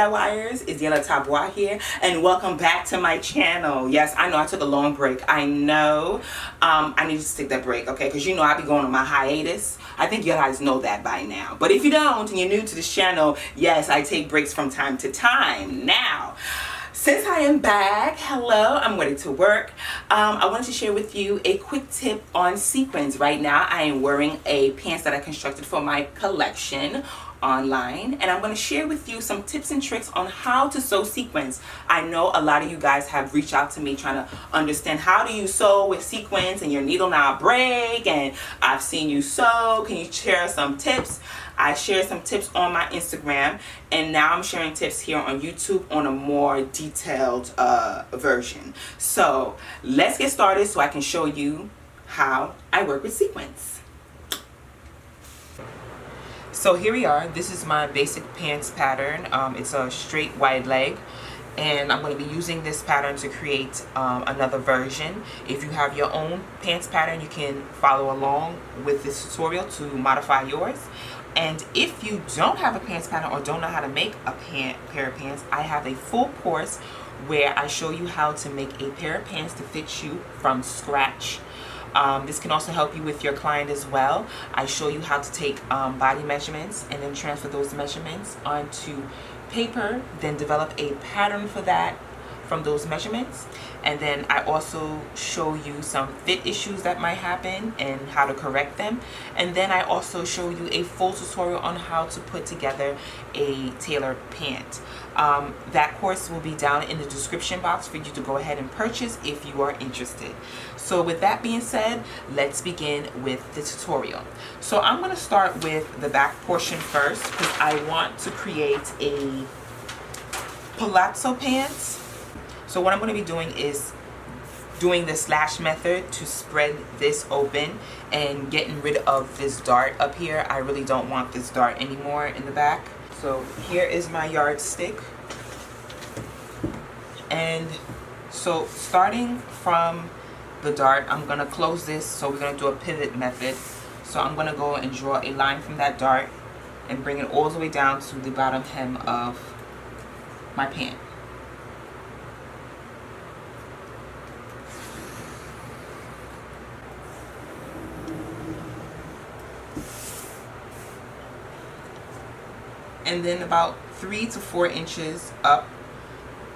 DIYers, it's Yana Tabwa here, and welcome back to my channel. Yes, I know I took a long break. I know I need to take that break, okay? Because you know I be going on my hiatus. I think you guys know that by now. But if you don't and you're new to this channel, yes, I take breaks from time to time. Now, since I am back, hello, I'm ready to work. I wanted to share with you a quick tip on sequins. Right now, I am wearing a pants that I constructed for my collection online, and I'm going to share with you some tips and tricks on how to sew sequins. I know a lot of you guys have reached out to me trying to understand how do you sew with sequins and your needle not break, and I've seen you sew. Can you share some tips? I share some tips on my Instagram, and now I'm sharing tips here on YouTube on a more detailed version. So let's get started so I can show you how I work with sequins. So here we are. This is my basic pants pattern. It's a straight wide leg, and I'm going to be using this pattern to create another version. If you have your own pants pattern, you can follow along with this tutorial to modify yours. And if you don't have a pants pattern or don't know how to make a pair of pants, I have a full course where I show you how to make a pair of pants to fit you from scratch. This can also help you with your client as well. I show you how to take body measurements and then transfer those measurements onto paper, then develop a pattern for that from those measurements. And then I also show you some fit issues that might happen and how to correct them. And then I also show you a full tutorial on how to put together a tailored pant. That course will be down in the description box for you to go ahead and purchase if you are interested. So with that being said, let's begin with the tutorial. So I'm going to start with the back portion first because I want to create a palazzo pants. So what I'm going to be doing is doing the slash method to spread this open and getting rid of this dart up here. I really don't want this dart anymore in the back. So here is my yardstick. And so starting from the dart, I'm going to close this. So we're going to do a pivot method. So I'm going to go and draw a line from that dart and bring it all the way down to the bottom hem of my pant. And then about 3 to 4 inches up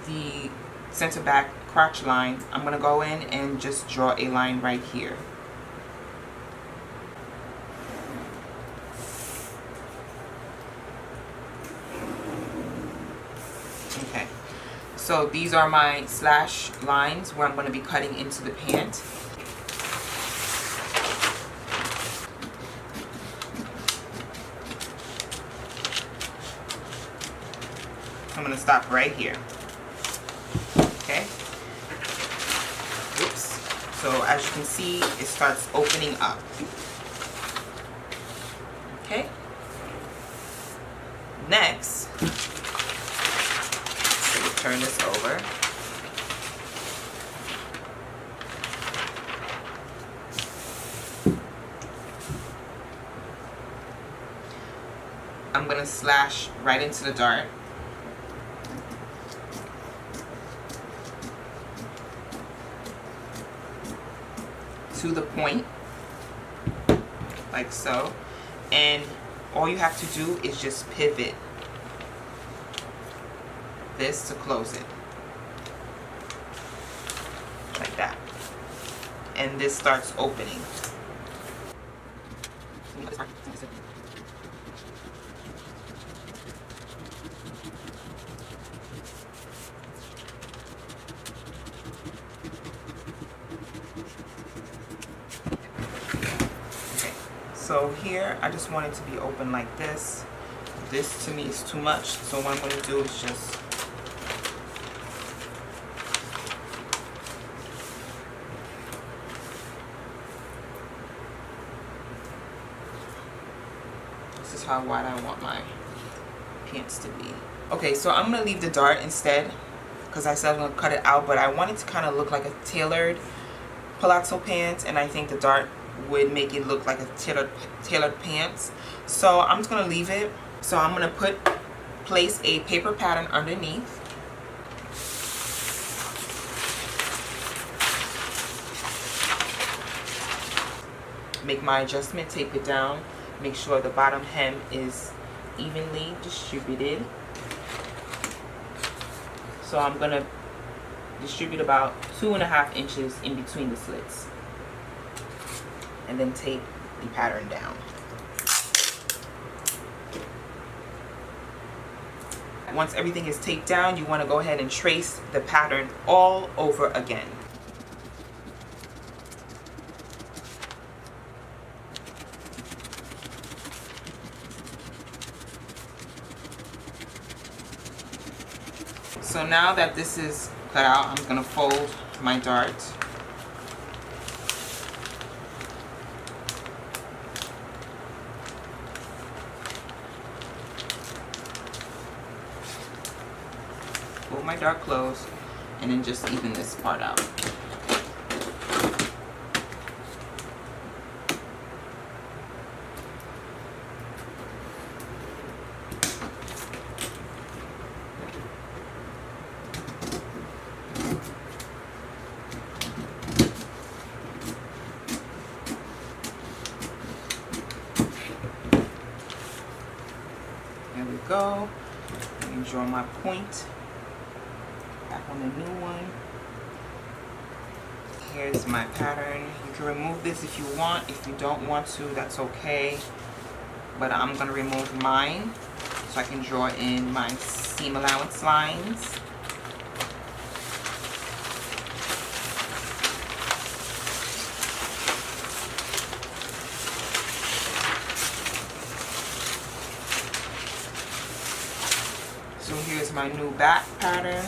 the center back crotch line, I'm going to go in and just draw a line right here. Okay, so these are my slash lines where I'm going to be cutting into the pant. I'm going to stop right here. Okay. Oops. So as you can see, it starts opening up. Okay. Next, so we'll turn this over. I'm going to slash right into the dart. To the point, like so, and all you have to do is just pivot this to close it, like that, and this starts opening. So here, I just want it to be open like this. This to me is too much, so what I'm going to do is just this is how wide I want my pants to be. Okay, so I'm going to leave the dart instead because I said I'm going to cut it out, but I want it to kind of look like a tailored palazzo pants, and I think the dart would make it look like a tailored pants. So I'm just going to leave it. So I'm going to put place a paper pattern underneath. Make my adjustment, tape it down, make sure the bottom hem is evenly distributed. So I'm going to distribute about 2.5 inches in between the slits, and then tape the pattern down. Once everything is taped down, you want to go ahead and trace the pattern all over again. So now that this is cut out, I'm going to fold my dart. Pull my dart close, and then just even this part out. There we go. Let me draw my point back on the new one. Here's my pattern. You can remove this if you want. If you don't want to, that's okay. But I'm going to remove mine so I can draw in my seam allowance lines. So here's my new back pattern.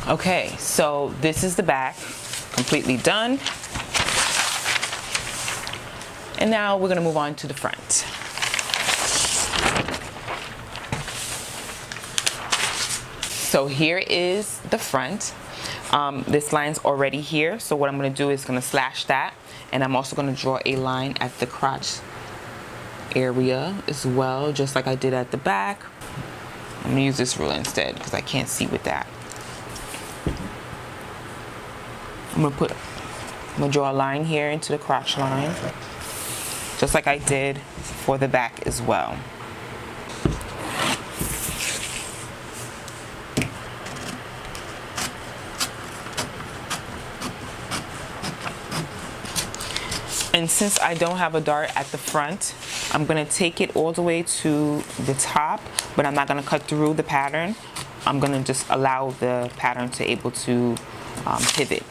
Okay, so this is the back, completely done. And now we're going to move on to the front. So here is the front. This line's already here, so what I'm going to do is going to slash that, and I'm also going to draw a line at the crotch area as well, just like I did at the back. I'm going to use this ruler instead because I can't see with that. I'm going to draw a line here into the crotch line, just like I did for the back as well. And since I don't have a dart at the front, I'm going to take it all the way to the top, but I'm not going to cut through the pattern. I'm going to just allow the pattern to able to pivot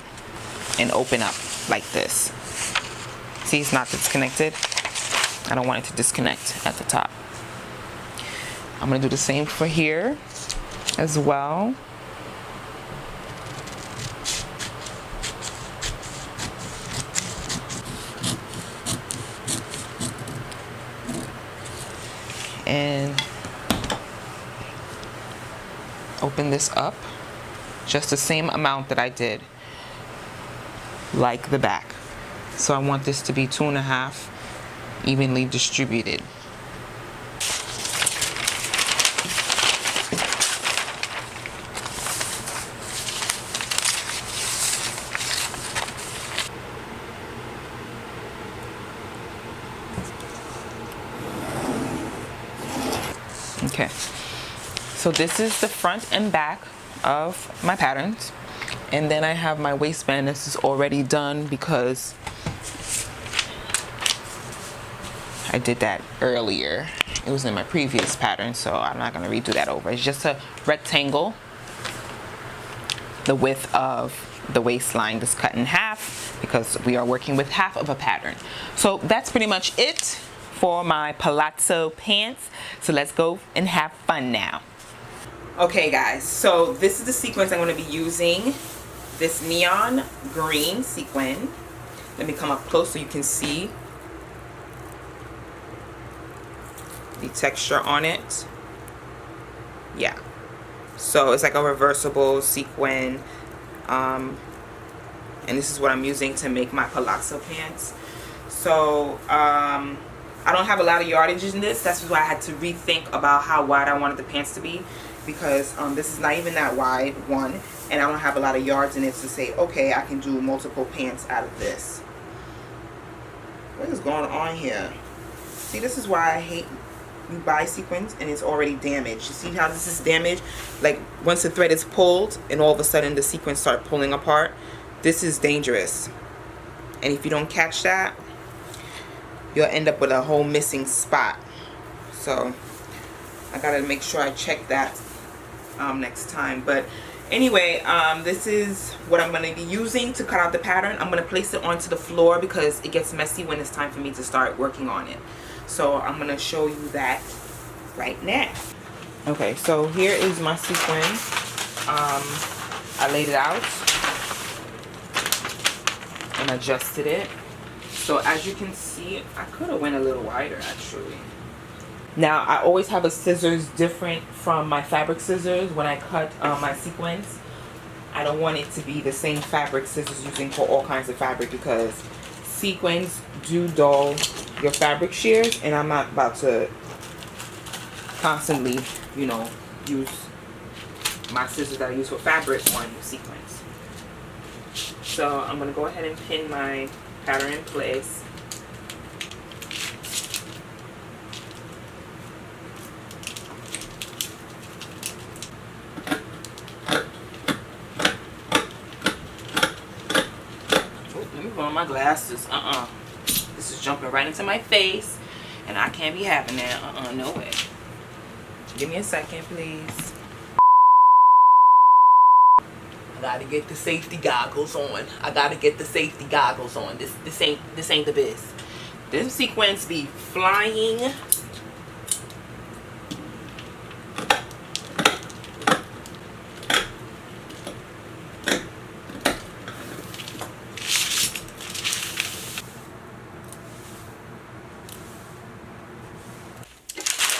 and open up like this. See, it's not disconnected. I don't want it to disconnect at the top. I'm going to do the same for here as well. And open this up just the same amount that I did like the back. So I want this to be 2.5 evenly distributed. Okay, so this is the front and back of my patterns, and then I have my waistband. This is already done because I did that earlier. It was in my previous pattern, so I'm not going to redo that over. It's just a rectangle. The width of the waistline is cut in half because we are working with half of a pattern. So that's pretty much it for my palazzo pants. So let's go and have fun now. Okay guys, so this is the sequins I'm going to be using. This neon green sequin. Let me come up close so you can see the texture on it. Yeah, So it's like a reversible sequin, and this is what I'm using to make my palazzo pants. So I don't have a lot of yardage in this. That's why I had to rethink about how wide I wanted the pants to be, because this is not even that wide, one, and I don't have a lot of yards in it to say, okay, I can do multiple pants out of this. What is going on here? See, this is why I hate you buy sequins and it's already damaged. You see how this is damaged? Like once the thread is pulled and all of a sudden the sequins start pulling apart. This is dangerous. And if you don't catch that, you'll end up with a whole missing spot. So I gotta make sure I check that next time. But anyway, this is what I'm going to be using to cut out the pattern. I'm going to place it onto the floor because it gets messy when it's time for me to start working on it. So I'm going to show you that right now. Okay, so here is my sequin. I laid it out and adjusted it. So as you can see, I could have went a little wider actually. Now, I always have a scissors different from my fabric scissors when I cut my sequins. I don't want it to be the same fabric scissors using for all kinds of fabric, because sequins do dull your fabric shears, and I'm not about to constantly, you know, use my scissors that I use for fabric on sequins. So I'm going to go ahead and pin my pattern in place. My glasses, this is jumping right into my face and I can't be having that. No way. Give me a second, please. I gotta get the safety goggles on. This ain't the biz. Them sequins be flying.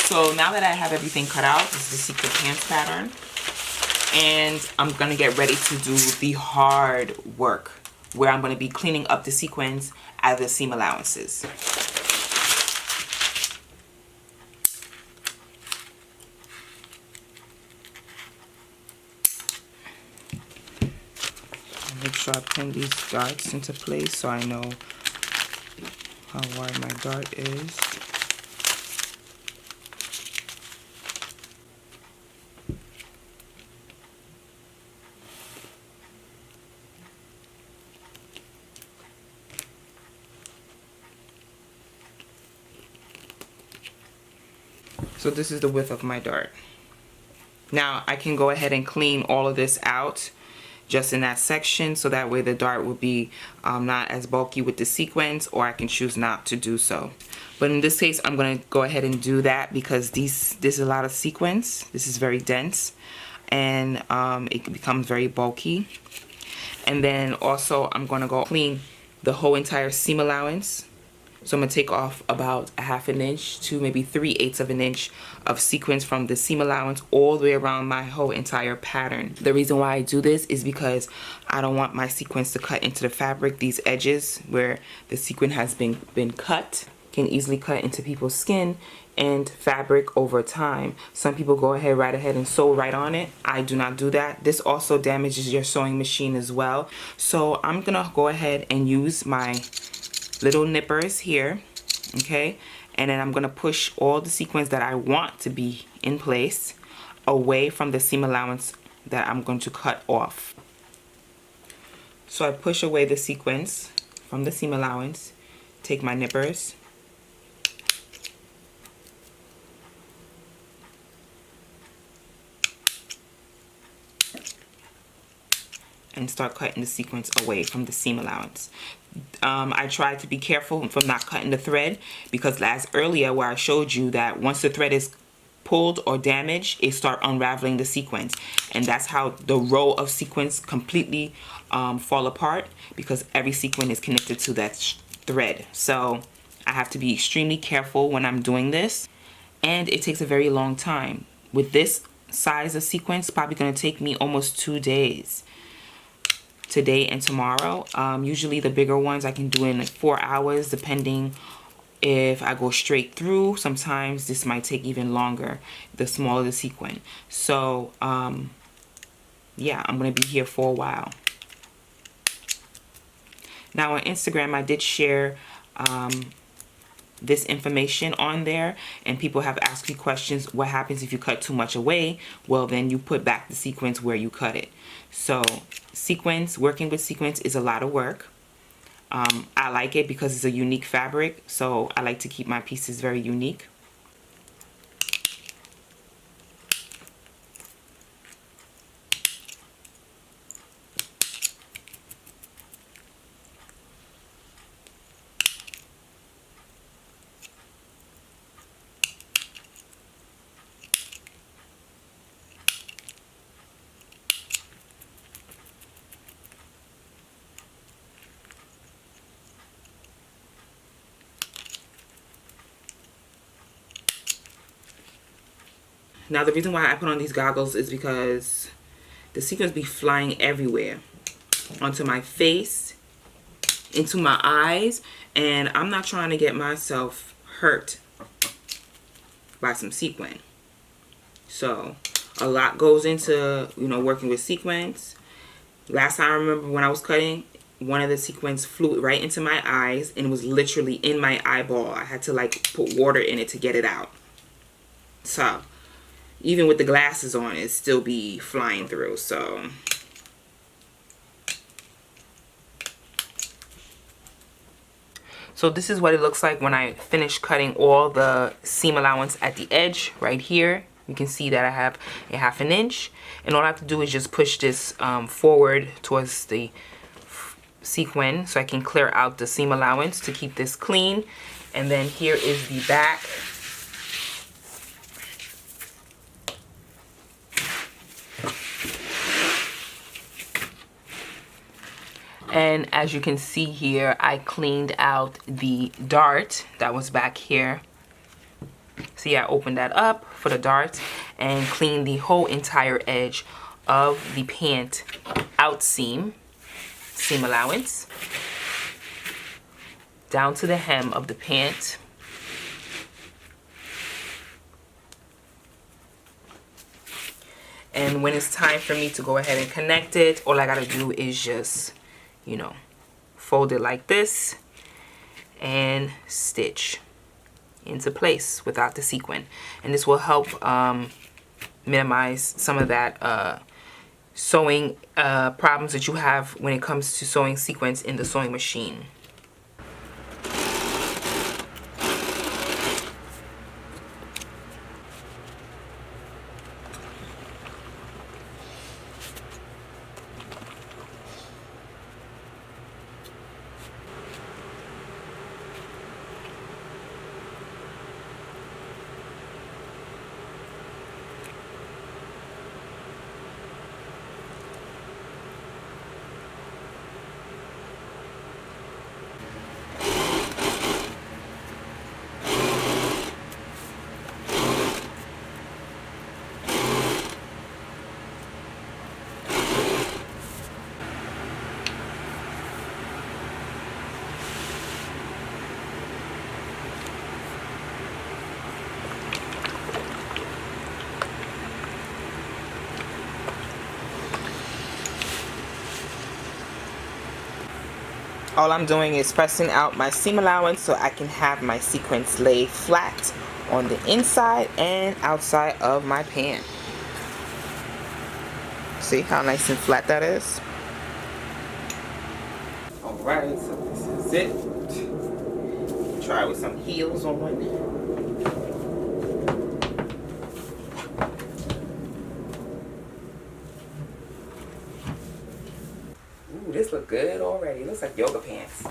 So now that I have everything cut out, this is the sequin pants pattern, and I'm going to get ready to do the hard work where I'm going to be cleaning up the sequins out of the seam allowances. I'll make sure I pin these darts into place so I know how wide my dart is. So this is the width of my dart. Now I can go ahead and clean all of this out just in that section, so that way the dart will be not as bulky with the sequins, or I can choose not to do so. But in this case, I'm going to go ahead and do that because there's a lot of sequins. This is very dense, and it becomes very bulky. And then also I'm going to go clean the whole entire seam allowance. So I'm going to take off about a ½ inch to maybe 3/8 of an inch of sequins from the seam allowance all the way around my whole entire pattern. The reason why I do this is because I don't want my sequins to cut into the fabric. These edges where the sequin has been cut can easily cut into people's skin and fabric over time. Some people go right ahead and sew right on it. I do not do that. This also damages your sewing machine as well. So I'm going to go ahead and use my little nippers here, okay, and then I'm going to push all the sequins that I want to be in place away from the seam allowance that I'm going to cut off. So I push away the sequins from the seam allowance, take my nippers, and start cutting the sequins away from the seam allowance. I try to be careful from not cutting the thread, because as earlier where I showed you that once the thread is pulled or damaged, it starts unraveling the sequins, and that's how the row of sequins completely fall apart, because every sequin is connected to that thread. So I have to be extremely careful when I'm doing this, and it takes a very long time. With this size of sequins, probably going to take me almost 2 days. Today and tomorrow. Usually the bigger ones I can do in like 4 hours, depending if I go straight through. Sometimes this might take even longer, the smaller the sequin. So yeah, I'm going to be here for a while. Now on Instagram, I did share this information on there, and people have asked me questions. What happens if you cut too much away? Well, then you put back the sequins where you cut it. So sequins, working with sequins is a lot of work. I like it because it's a unique fabric, so I like to keep my pieces very unique. Now the reason why I put on these goggles is because the sequins be flying everywhere, onto my face, into my eyes, and I'm not trying to get myself hurt by some sequin. So a lot goes into, you know, working with sequins. Last time I remember when I was cutting, one of the sequins flew right into my eyes and was literally in my eyeball. I had to like put water in it to get it out. So even with the glasses on, it still be flying through. So this is what it looks like when I finish cutting all the seam allowance at the edge right here. You can see that I have a 1/2 inch, and all I have to do is just push this forward towards the sequin so I can clear out the seam allowance to keep this clean. And then here is the back. And as you can see here, I cleaned out the dart that was back here. See, I opened that up for the dart and cleaned the whole entire edge of the pant out seam allowance down to the hem of the pant. And when it's time for me to go ahead and connect it, all I gotta do is just, you know, fold it like this and stitch into place without the sequin. And this will help minimize some of that sewing problems that you have when it comes to sewing sequins in the sewing machine. All I'm doing is pressing out my seam allowance so I can have my sequins lay flat on the inside and outside of my pant. See how nice and flat that is? Alright, so this is it. Try with some heels on. This look good already. It looks like yoga pants.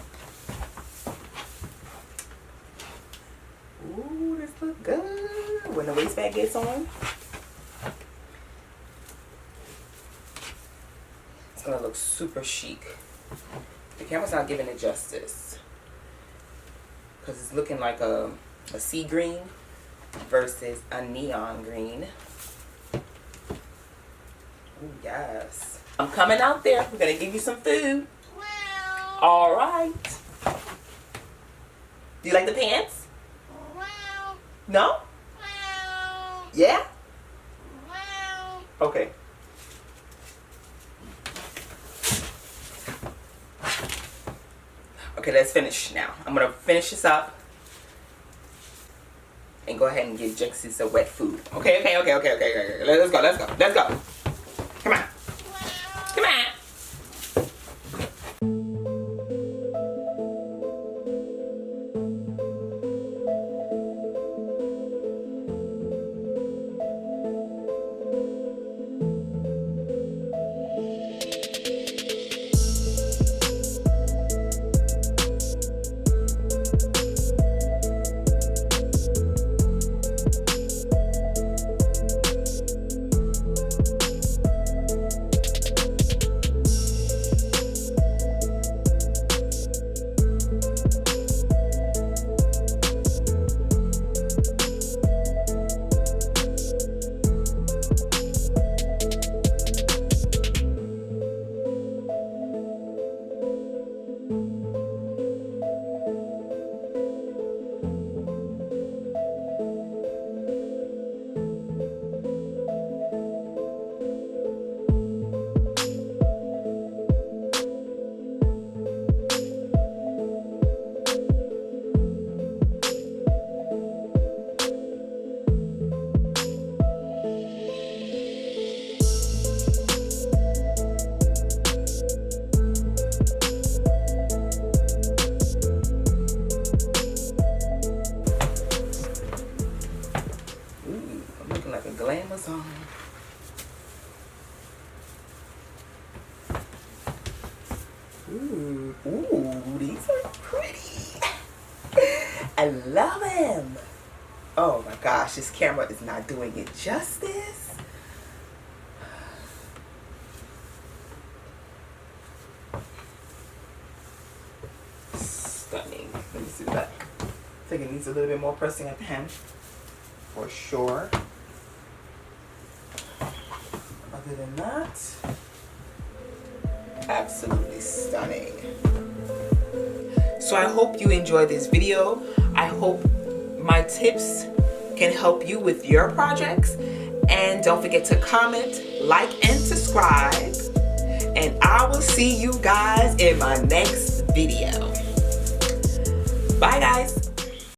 Ooh, this look good. When the waistband gets on, it's gonna look super chic. The camera's not giving it justice because it's looking like a sea green versus a neon green. Yes. I'm coming out there. We're gonna give you some food. All right. Do you like the pants? No? Yeah? Okay. Okay, let's finish now. I'm gonna finish this up and go ahead and give Jexy some wet food. Okay. Let's go. Come on. Glamour zone. Ooh, these are pretty. I love them. Oh my gosh, this camera is not doing it justice. Stunning. Let me see that. I think it needs a little bit more pressing at the hem, for sure. Other than that, absolutely stunning. So I hope you enjoyed this video. I hope my tips can help you with your projects. And don't forget to comment, like, and subscribe. And I will see you guys in my next video. Bye guys.